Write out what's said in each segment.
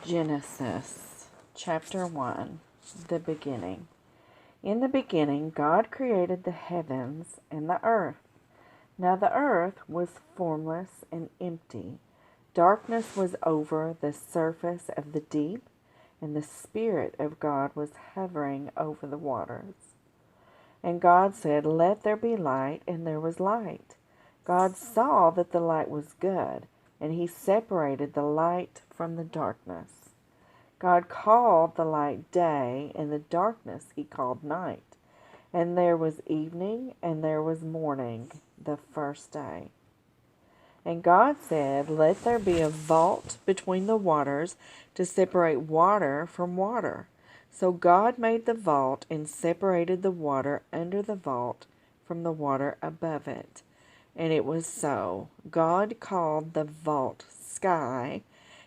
Genesis chapter 1, the beginning. In the beginning, God created the heavens and the earth. Now the earth was formless and empty. Darkness was over the surface of the deep, and the Spirit of God was hovering over the waters. And God said, "Let there be light," and there was light. God saw that the light was good, and he separated the light from the darkness. God called the light day, and the darkness he called night. And there was evening, and there was morning, the first day. And God said, "Let there be a vault between the waters to separate water from water." So God made the vault and separated the water under the vault from the water above it. And it was so. God called the vault sky,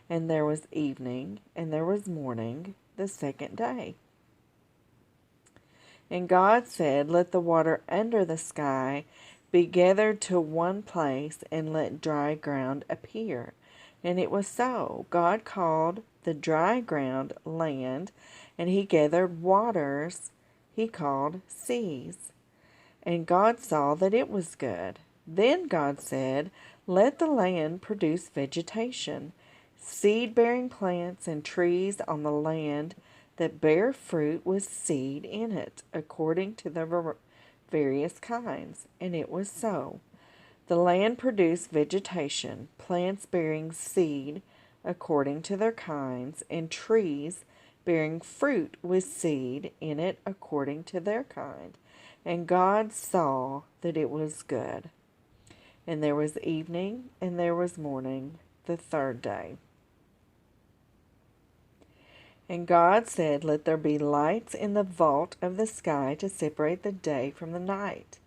and there was evening, and there was morning, the second day. And God said, "Let the water under the sky be gathered to one place, and let dry ground appear." And it was so. God called the dry ground land, and he gathered waters he called seas. And God saw that it was good. Then God said, "Let the land produce vegetation, seed-bearing plants and trees on the land that bear fruit with seed in it, according to their various kinds." And it was so. The land produced vegetation, plants bearing seed according to their kinds, and trees bearing fruit with seed in it according to their kind. And God saw that it was good. And there was evening, and there was morning, the third day. And God said, "Let there be lights in the vault of the sky to separate the day from the night,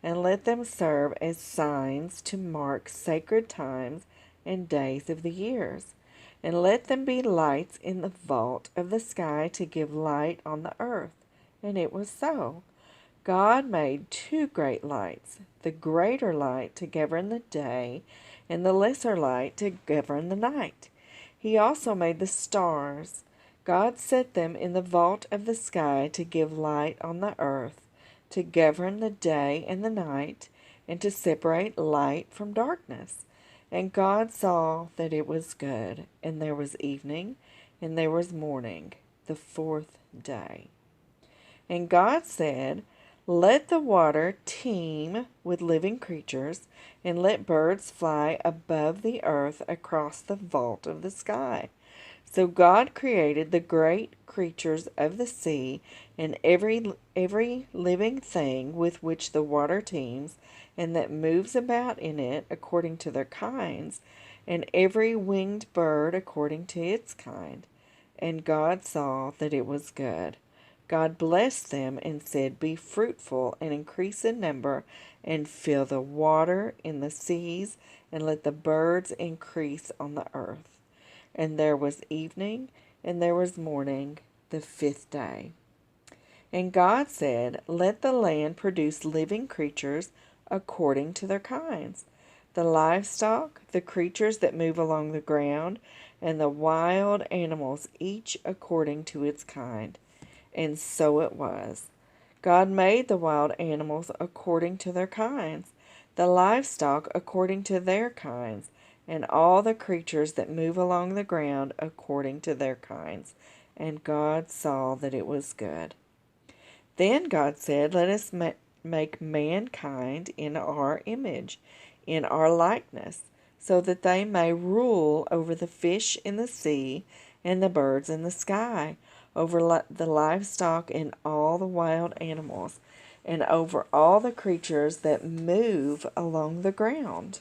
and let them serve as signs to mark sacred times and days of the years. And let them be lights in the vault of the sky to give light on the earth." And it was so. God made two great lights, the greater light to govern the day, and the lesser light to govern the night. He also made the stars. God set them in the vault of the sky to give light on the earth, to govern the day and the night, and to separate light from darkness. And God saw that it was good, and there was evening, and there was morning, the fourth day. And God said, "Let the water teem with living creatures, and let birds fly above the earth across the vault of the sky." So God created the great creatures of the sea, and every living thing with which the water teems, and that moves about in it according to their kinds, and every winged bird according to its kind. And God saw that it was good. God blessed them and said, "Be fruitful and increase in number, and fill the water in the seas, and let the birds increase on the earth." And there was evening, and there was morning, the fifth day. And God said, "Let the land produce living creatures according to their kinds, the livestock, the creatures that move along the ground, and the wild animals, each according to its kind." And so it was. God made the wild animals according to their kinds, the livestock according to their kinds, and all the creatures that move along the ground according to their kinds. And God saw that it was good. Then God said, "Let us make mankind in our image, in our likeness, so that they may rule over the fish in the sea and the birds in the sky, over the livestock and all the wild animals, and over all the creatures that move along the ground."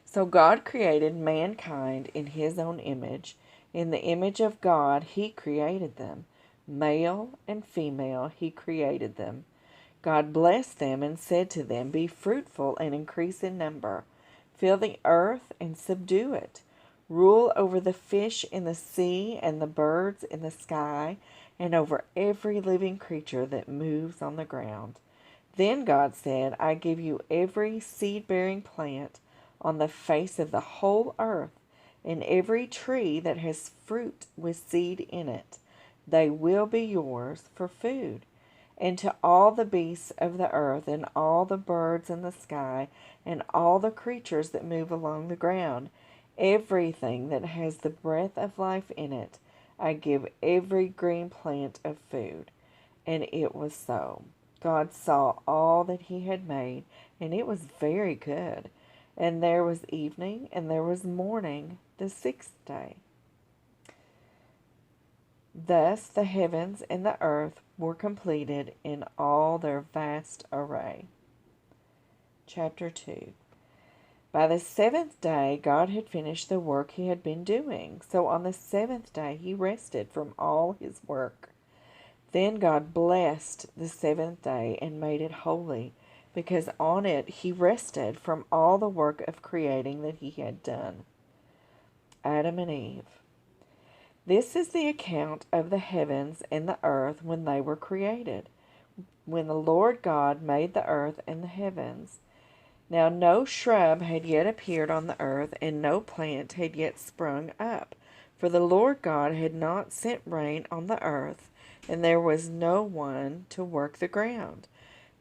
So God created mankind in his own image. In the image of God he created them. Male and female he created them. God blessed them and said to them, "Be fruitful and increase in number. Fill the earth and subdue it. Rule over the fish in the sea and the birds in the sky, and over every living creature that moves on the ground." Then God said, "I give you every seed-bearing plant on the face of the whole earth, and every tree that has fruit with seed in it. They will be yours for food. And to all the beasts of the earth, and all the birds in the sky, and all the creatures that move along the ground, everything that has the breath of life in it, I give every green plant of food. And it was so. God saw all that he had made, and it was very good. And there was evening, and there was morning, the sixth day. Thus the heavens and the earth were completed in all their vast array. Chapter 2. By the seventh day God had finished the work he had been doing. So on the seventh day he rested from all his work. Then God blessed the seventh day and made it holy, because on it he rested from all the work of creating that he had done. Adam and Eve. This is the account of the heavens and the earth when they were created, when the Lord God made the earth and the heavens. Now no shrub had yet appeared on the earth, and no plant had yet sprung up, for the Lord God had not sent rain on the earth, and there was no one to work the ground.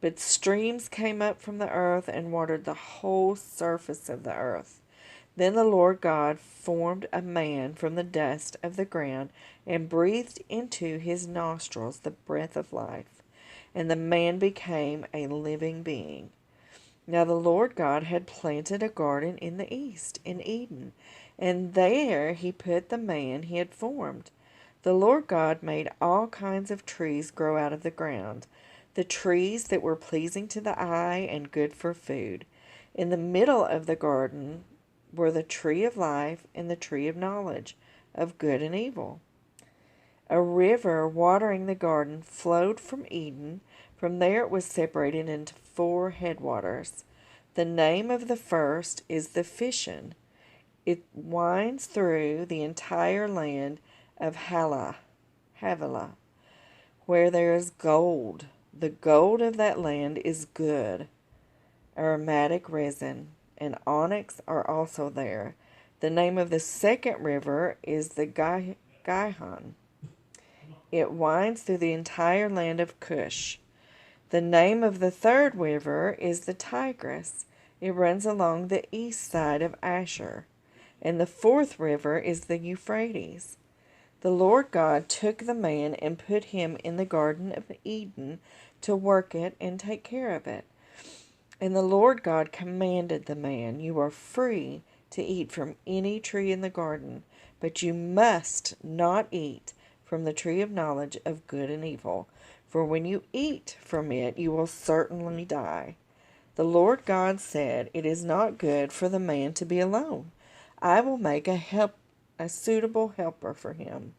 But streams came up from the earth and watered the whole surface of the earth. Then the Lord God formed a man from the dust of the ground and breathed into his nostrils the breath of life, and the man became a living being. Now the Lord God had planted a garden in the east, in Eden, and there he put the man he had formed. The Lord God made all kinds of trees grow out of the ground, the trees that were pleasing to the eye and good for food. In the middle of the garden were the tree of life and the tree of knowledge of good and evil. A river watering the garden flowed from Eden. From there it was separated into 4 headwaters. The name of the first is the Fishon. It winds through the entire land of Havilah, where there is gold. The gold of that land is good. Aromatic resin and onyx are also there. The name of the second river is the Gihon. It winds through the entire land of Cush. The name of the third river is the Tigris. It runs along the east side of Asher. And the fourth river is the Euphrates. The Lord God took the man and put him in the Garden of Eden to work it and take care of it. And the Lord God commanded the man, "You are free to eat from any tree in the garden, but you must not eat from the tree of knowledge of good and evil, for when you eat from it, you will certainly die." The Lord God said, "It is not good for the man to be alone. I will make a suitable helper for him."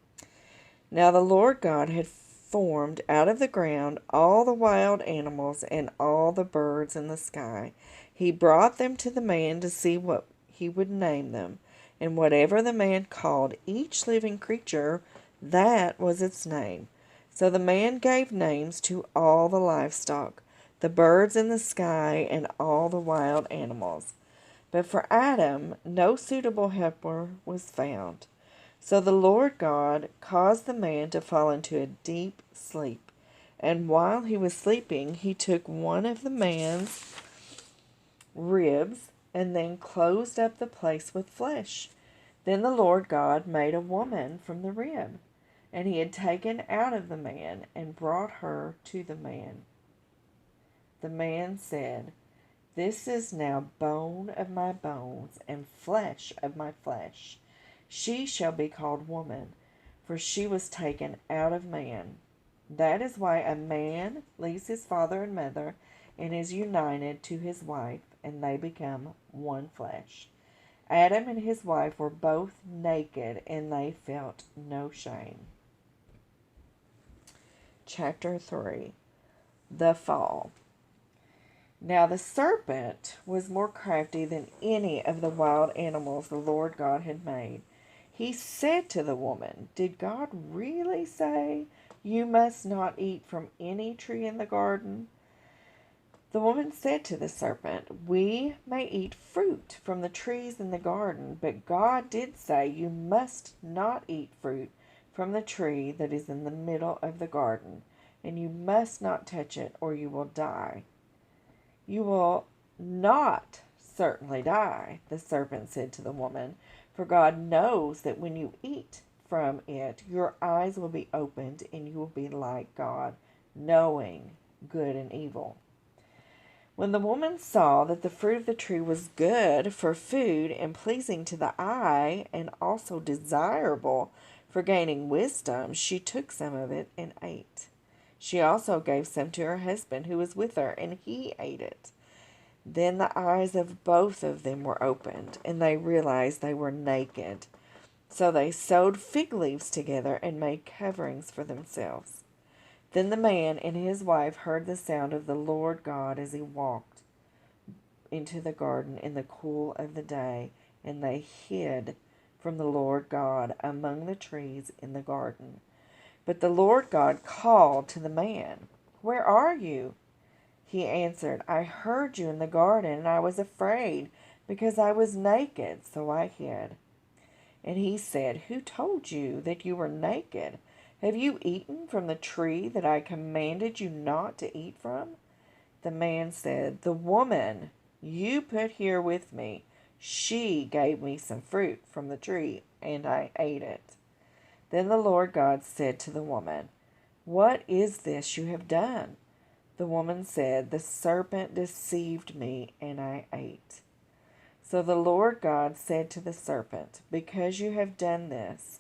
Now the Lord God had formed out of the ground all the wild animals and all the birds in the sky. He brought them to the man to see what he would name them. And whatever the man called each living creature, that was its name. So the man gave names to all the livestock, the birds in the sky, and all the wild animals. But for Adam no suitable helper was found. So the Lord God caused the man to fall into a deep sleep. And while he was sleeping, he took one of the man's ribs and then closed up the place with flesh. Then the Lord God made a woman from the rib, and he had taken out of the man and brought her to the man. The man said, "This is now bone of my bones and flesh of my flesh. She shall be called woman, for she was taken out of man. That is why a man leaves his father and mother and is united to his wife, and they become one flesh." Adam and his wife were both naked, and they felt no shame. Chapter 3. The Fall. Now the serpent was more crafty than any of the wild animals the Lord God had made. He said to the woman, "Did God really say, 'You must not eat from any tree in the garden'?" The woman said to the serpent, "We may eat fruit from the trees in the garden, but God did say, 'You must not eat fruit from the tree that is in the middle of the garden, and you must not touch it, or you will die.'" "You will not certainly die," the serpent said to the woman, "for God knows that when you eat from it, your eyes will be opened, and you will be like God, knowing good and evil." When the woman saw that the fruit of the tree was good for food and pleasing to the eye, and also desirable for gaining wisdom, she took some of it and ate. She also gave some to her husband who was with her, and he ate it. Then the eyes of both of them were opened, and they realized they were naked. So they sewed fig leaves together and made coverings for themselves. Then the man and his wife heard the sound of the Lord God as he walked into the garden in the cool of the day, and they hid from the Lord God among the trees in the garden. But the Lord God called to the man, "Where are you?" He answered, "I heard you in the garden, and I was afraid, because I was naked, so I hid." And he said, "Who told you that you were naked? Have you eaten from the tree that I commanded you not to eat from?" The man said, "The woman you put here with me, she gave me some fruit from the tree, and I ate it." Then the Lord God said to the woman, "What is this you have done?" The woman said, "The serpent deceived me, and I ate." So the Lord God said to the serpent, "Because you have done this,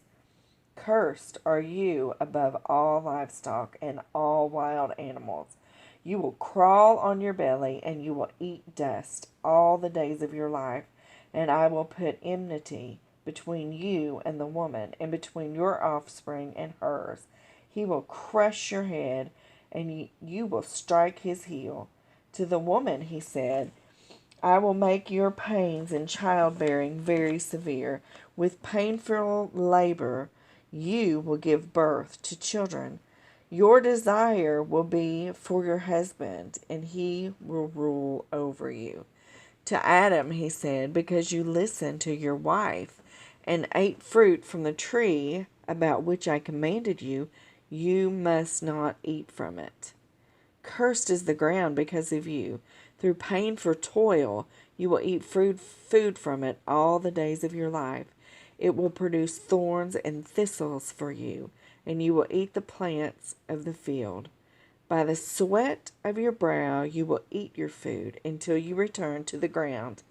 cursed are you above all livestock and all wild animals. You will crawl on your belly, and you will eat dust all the days of your life. And I will put enmity between you and the woman, and between your offspring and hers. He will crush your head, and you will strike his heel." To the woman he said, "I will make your pains in childbearing very severe. With painful labor you will give birth to children. Your desire will be for your husband, and he will rule over you." To Adam he said, "Because you listened to your wife and ate fruit from the tree about which I commanded you, you must not eat from it. Cursed is the ground because of you. Through painful toil you will eat food from it all the days of your life. It will produce thorns and thistles for you, and you will eat the plants of the field. By the sweat of your brow you will eat your food until you return to the ground,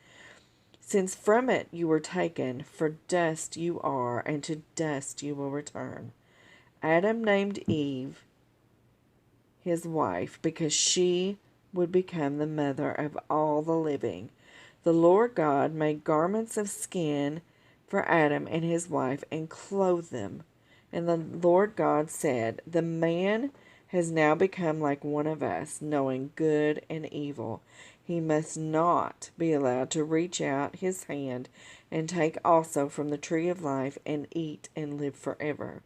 since from it you were taken, for dust you are, and to dust you will return." Adam named Eve his wife, because she would become the mother of all the living. The Lord God made garments of skin for Adam and his wife and clothed them. And the Lord God said, "The man has now become like one of us, knowing good and evil. He must not be allowed to reach out his hand and take also from the tree of life and eat and live forever."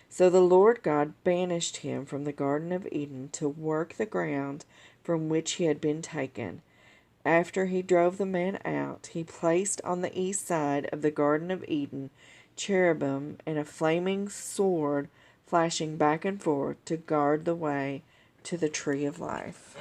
So the Lord God banished him from the Garden of Eden to work the ground from which he had been taken. After he drove the man out, he placed on the east side of the Garden of Eden cherubim and a flaming sword flashing back and forth to guard the way to the tree of life.